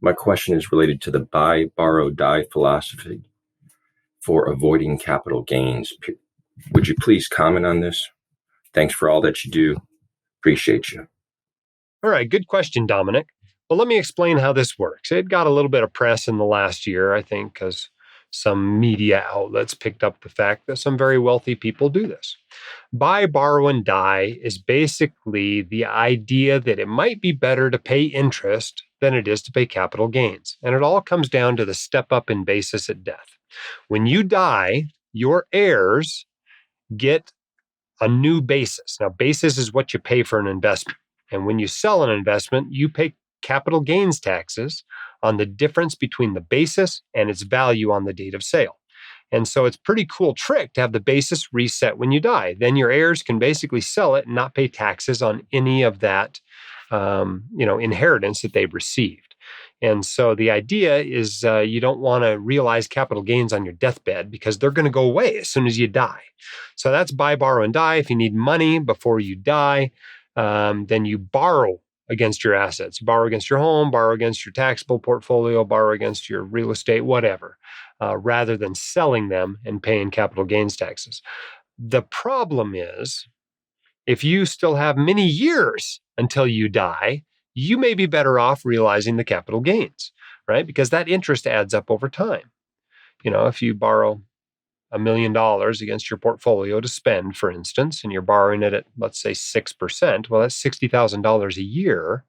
My question is related to the buy, borrow, die philosophy for avoiding capital gains. Would you please comment on this? Thanks for all that you do. Appreciate you. All right, good question, Dominic. Well, let me explain how this works. It got a little bit of press in the last year, I think, because some media outlets picked up the fact that some very wealthy people do this. Buy, borrow, and die is basically the idea that it might be better to pay interest than it is to pay capital gains. And it all comes down to the step up in basis at death. When you die, your heirs get a new basis. Now, basis is what you pay for an investment. And when you sell an investment, you pay capital gains taxes on the difference between the basis and its value on the date of sale. And so it's a pretty cool trick to have the basis reset when you die. Then your heirs can basically sell it and not pay taxes on any of that inheritance that they've received. And so the idea is you don't want to realize capital gains on your deathbed because they're going to go away as soon as you die. So that's buy, borrow, and die. If you need money before you die, then you borrow against your assets. You borrow against your home, borrow against your taxable portfolio, borrow against your real estate, whatever, rather than selling them and paying capital gains taxes. The problem is, if you still have many years until you die, you may be better off realizing the capital gains, right? Because that interest adds up over time. If you borrow $1 million against your portfolio to spend, for instance, and you're borrowing it at, let's say, 6%, well, that's $60,000 a year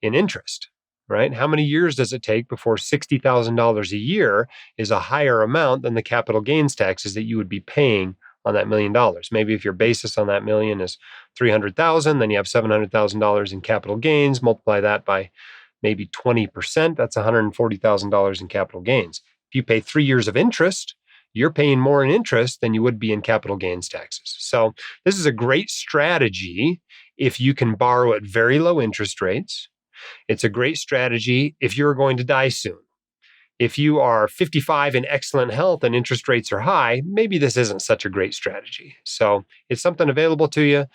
in interest, right? How many years does it take before $60,000 a year is a higher amount than the capital gains taxes that you would be paying on that $1 million? Maybe if your basis on that million is $300,000, then you have $700,000 in capital gains. Multiply that by maybe 20%, that's $140,000 in capital gains. If you pay 3 years of interest, you're paying more in interest than you would be in capital gains taxes. So this is a great strategy if you can borrow at very low interest rates. It's a great strategy if you're going to die soon. If you are 55 in excellent health and interest rates are high, maybe this isn't such a great strategy. So it's something available to you.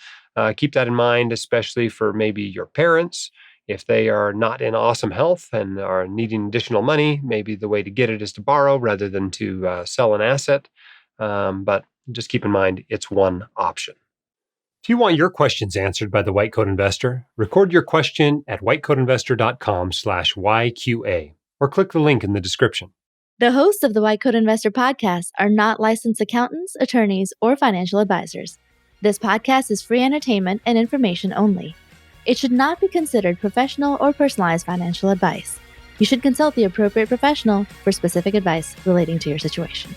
Keep that in mind, especially for maybe your parents. If they are not in awesome health and are needing additional money, maybe the way to get it is to borrow rather than to sell an asset. But just keep in mind, it's one option. If you want your questions answered by the White Coat Investor, record your question at whitecoatinvestor.com/YQA or click the link in the description. The hosts of the White Coat Investor podcast are not licensed accountants, attorneys, or financial advisors. This podcast is free entertainment and information only. It should not be considered professional or personalized financial advice. You should consult the appropriate professional for specific advice relating to your situation.